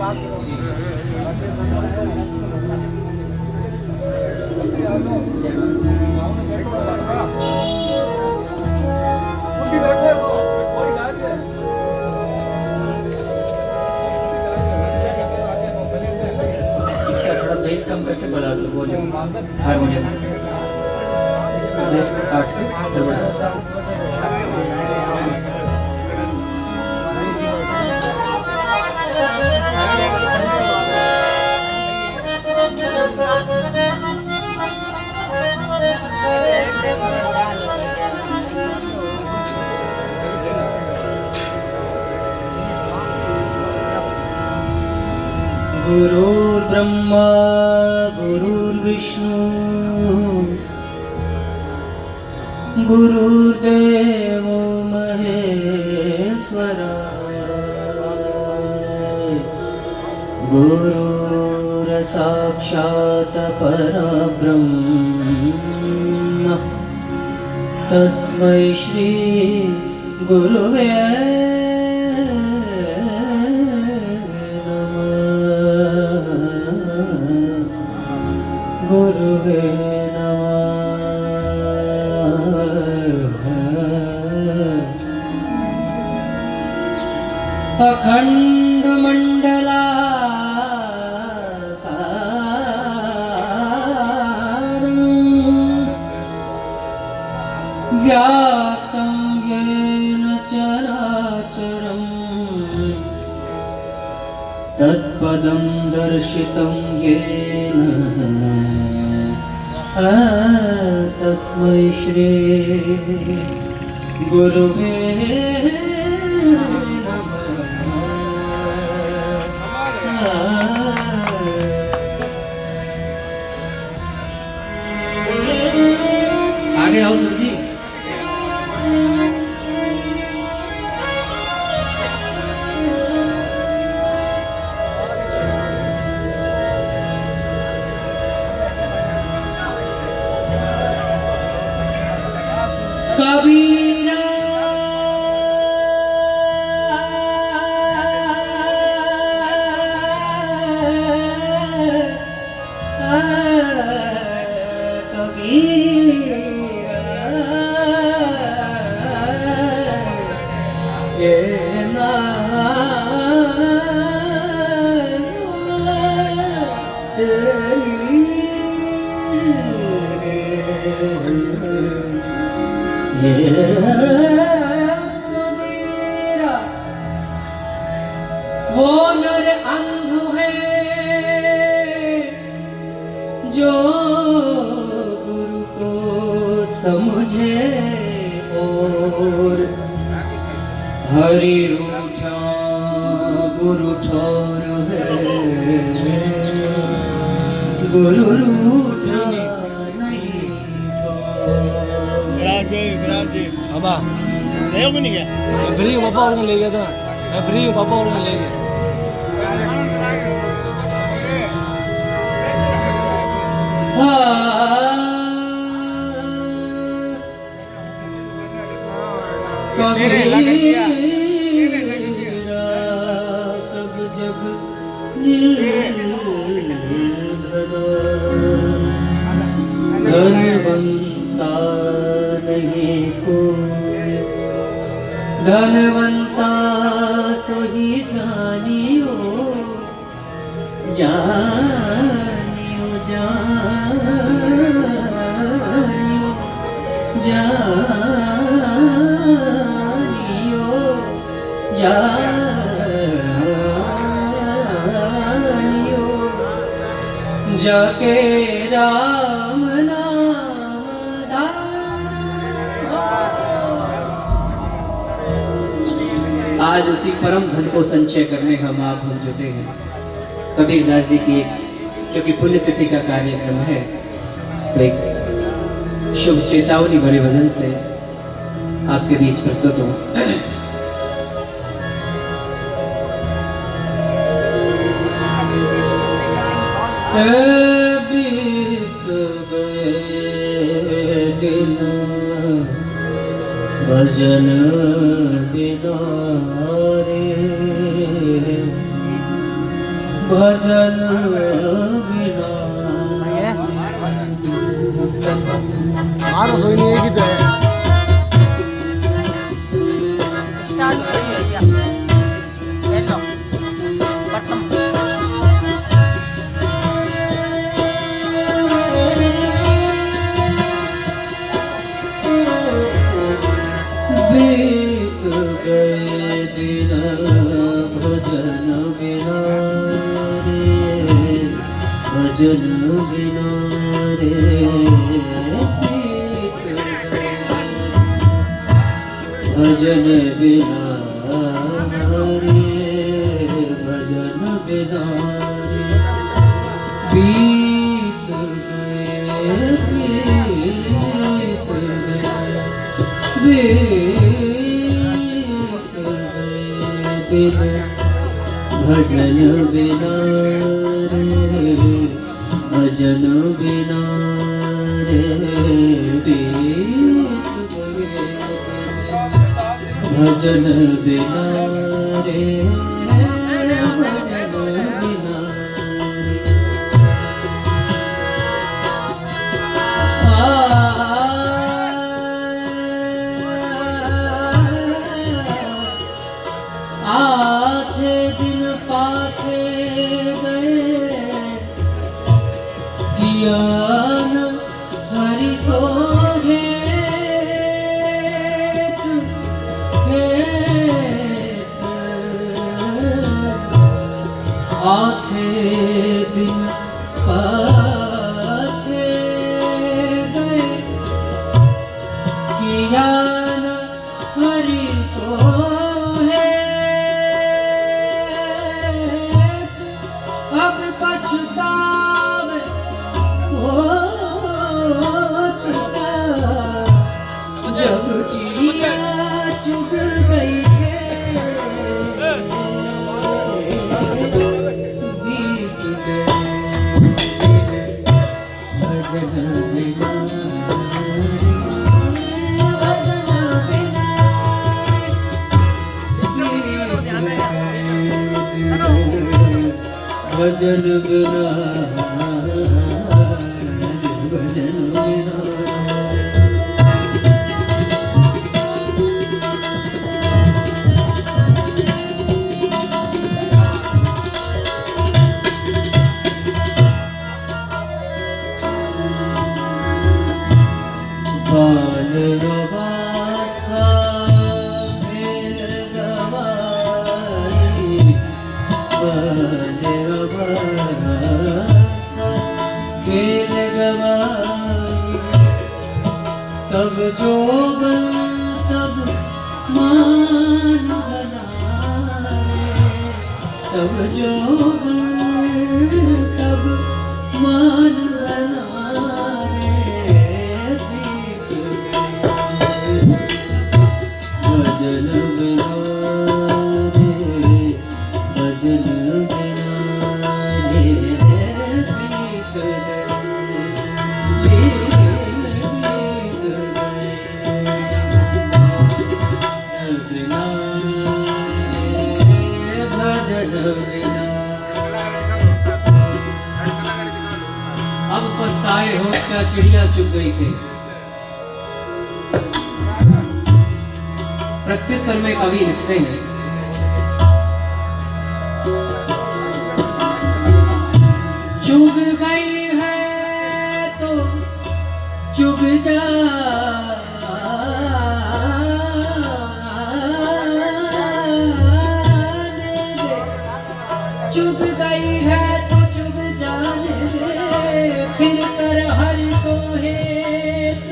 इसका थोड़ा बेस कम करके बढ़ा दो वॉल्यूम हारमोनियम बेस काट के फिर बढ़ा गुरुर्ब्रह्मा गुरुर्विष्णु गुरुर्देवो महेश्वरा गुरुर्साक्षात् परब्रह्म तस्मै श्री गुरुवे गुरुवे नमः। अखंड मंडलाकारं व्याप्तं येन चराचरं तत्पदं दर्शितं येन तस्मै श्री गुरुवे नमः। आगे आओ सर जी। कबीरा ये कबीरा वो नर अंध है जो गुरु को समझे और हरि रूठा गुरु ठोर है गुरु रूठा नहीं बाबा ले हो नहीं गया फ्री पापा और ले गया था मैं फ्री पापा और ले गया कबीरा सब जग धनवंता नहीं कोई धनवंता सोही जानियो जानियो जानियो जानियो जानियो जाके राम नाम आज उसी परम धन को संचय करने हम आप हम जुटे हैं। कबीरदास जी की क्योंकि पुण्यतिथि का कार्यक्रम है तो एक शुभ चेतावनी भरे भजन से आपके बीच प्रस्तुत हूँ। बीत गए दिन भजन बिना रे भजन बिना मारो सोई नहीं है कि तो है स्टार्ट हो रही है क्या हेलो बटन बीत गए दिन भजन बिना रे भजन बिना रे बीत गए भजन बिना रे भजन बिना रे बीत गए बीत गए दिन भजन बिना रे भजन बिना रे बीत गए भजन बिना रे भजन बिना आछे दिन पाछे गए ज्ञान हरि सोहे आछे दिन पाछे गए ज्ञान हरि सोहे अब पछतावे होत जब चिड़िया चुग गई के बीत गए भजन बिना भजन बिना भजन बिना भजन बिना बाल अवस्था खेल गवाई बाल अवस्था खेल गवाई तब जो बल तब मान बना रे तब जो बल तब मान बना रे बीत गए भजन बिना रे भजन बिना रे बीत गए बिना रे भजन बिना अब पछताए होत क्या चिड़िया चुग गई थी। प्रत्युत्तर में कवि लिखते हैं चुग गई है तो चुग जाने दे चुग गई है तो चुग जाने दे फिर कर हरि सोहेत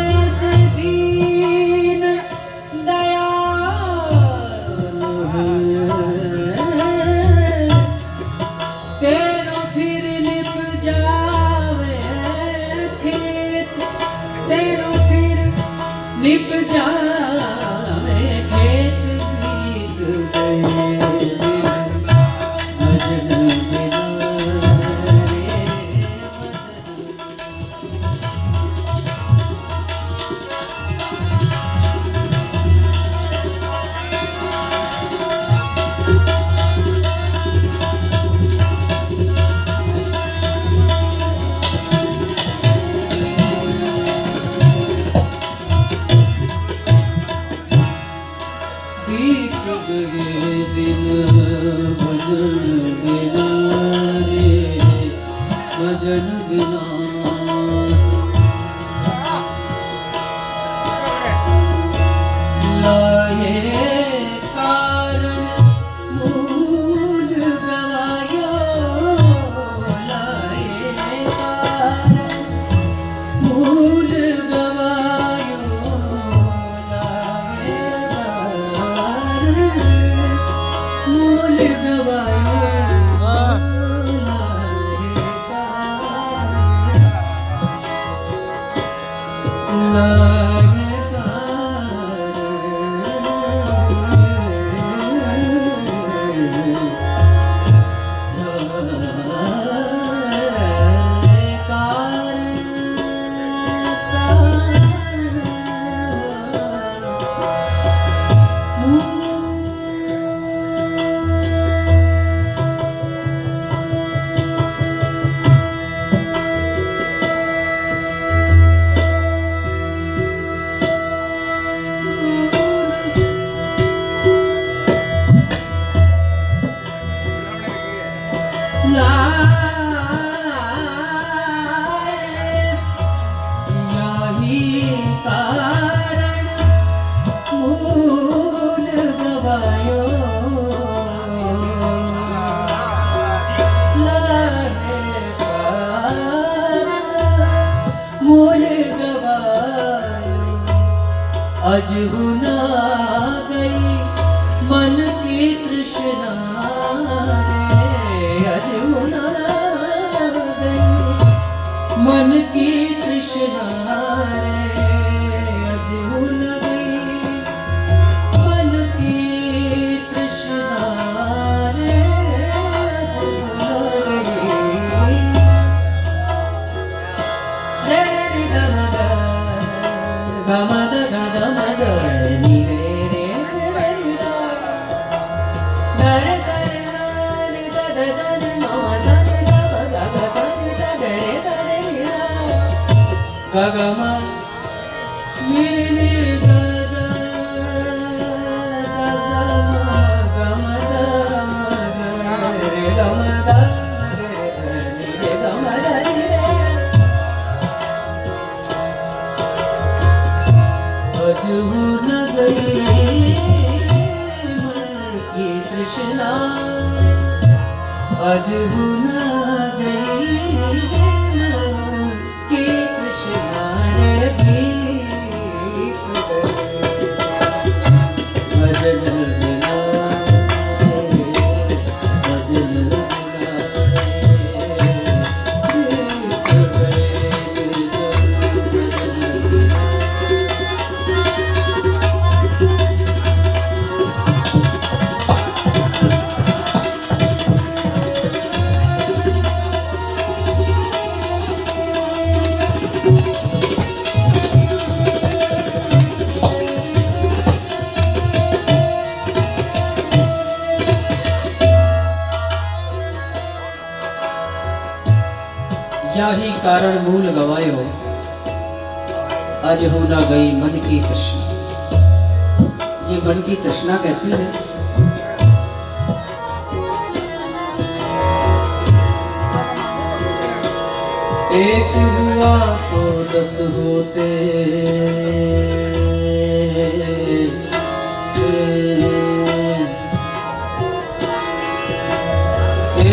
ऐसे दीन दयाल तेरो फिर निप जावे खेत तेरो फिर निप जावे खेत भी गए दिन भजन बिना रे भजन बिना लाए कारण मूल गवायो लाए कारण मूल गवायो लाए कारण मूल गवायो आज हुना गई मन की तृष्णा रे आज हुना गई मन की तृष्णा रे आज हुना गई मन की तृष्णा रे आज हुना गई रे रे गमद Gagama miri miri gada gagama gamada re gamada re gamada re आज हो न गई मन की तृष्णा आज हो न गई या ही कारण मूल गवायो आज हो ना गई मन की तृष्णा। ये मन की तृष्णा कैसी है? एक हुआ तो 10 होते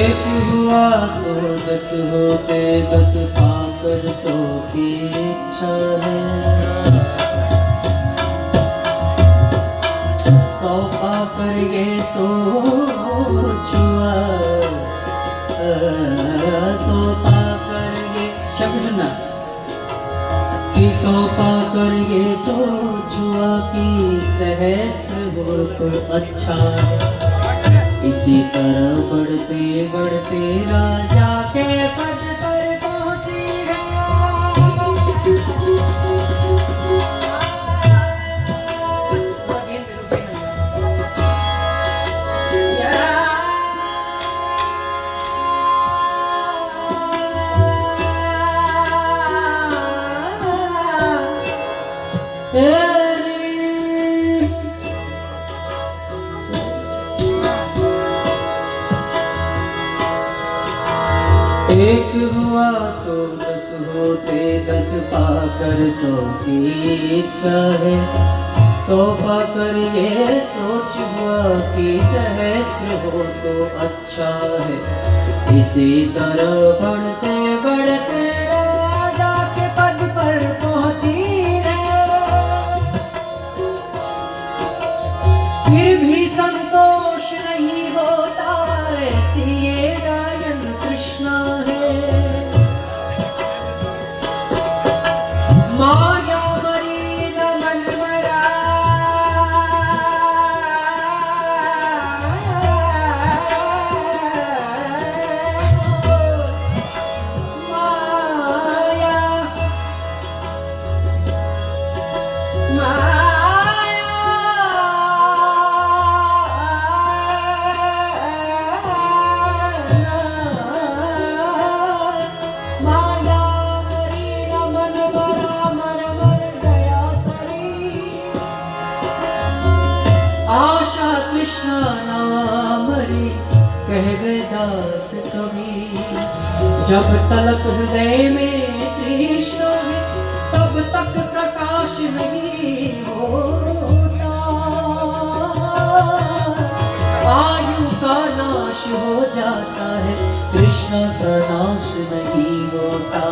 एक हुआ तो 10 होते 10 पाकर 100 की इच्छा है 100 पाकर ये 100 छुआ 100 पाकर ये शब्द सुनना कि 100 पाकर ये 100 छुआ की सहस्त्र हो तो अच्छा है। इसी तरह बढ़ते बढ़ते राजा के पद पर पहुंची है। होते 10 पाकर 100 की इच्छा है, 100 पाकर ये सोच हुआ कि सहस्त्र हो तो अच्छा है। इसी तरह बढ़ते बढ़ते राजा के पद पर पहुंची है, फिर भी संतोष नहीं होता, ऐसी ये गायन कृष्णा है। माया मरी न मन मरा, माया माया मरी न मन मरा, मर मर गया शरीर। आशा कृष्णा ना मरी, कह गए दास कबीर। जब तलक हृदय में कृष्ण है, तब तक प्रकाश नहीं होता। आयु का नाश हो जाता है, कृष्ण का नाश नहीं होता।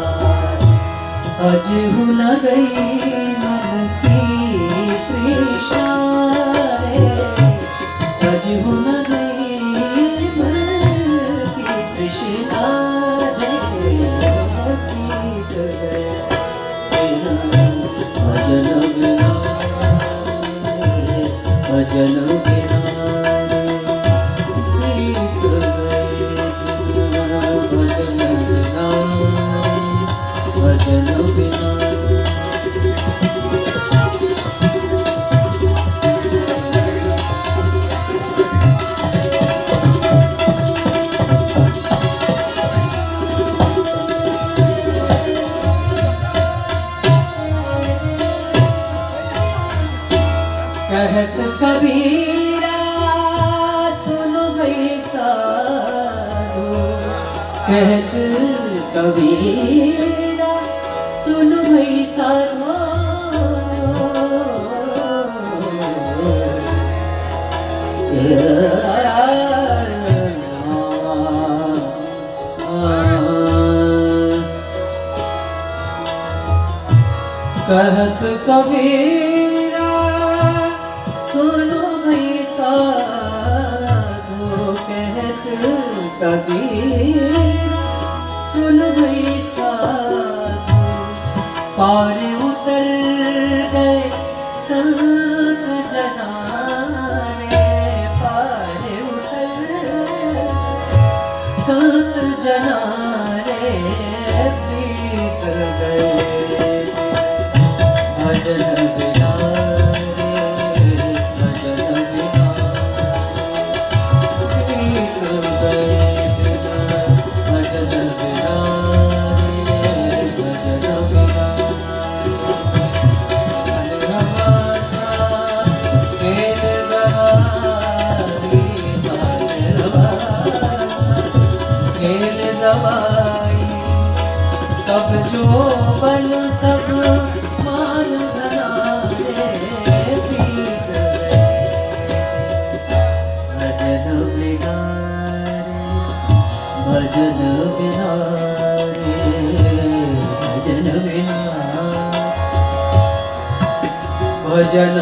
अजहु न गई मन की तृष्णा रे, अजहु न गई मन की तृष्णा रे। बीत गया भजन बिना, भजन बिना बीत गए भजन बिना, भजन बिना। कहत कबीरा सुनो भाई साधु, कहत कबीरा सुनो भाई साधु। कहत कबीरा सुनो भाई साधु, कहत कबीरा सुनो भाई साधु। पार उतर गए संत जना रे, पार उतर संत जना रे। बीत गए भजन बिना रे, भजन बिना बीत गए दिन। भजन बिना रे, भजन बिना खेल गवाई, खेल गवाई। तब जो बल तब मान धरा रे, बीत गए भजन बिना रे, भजन बिना रे, भजन बिना। भजन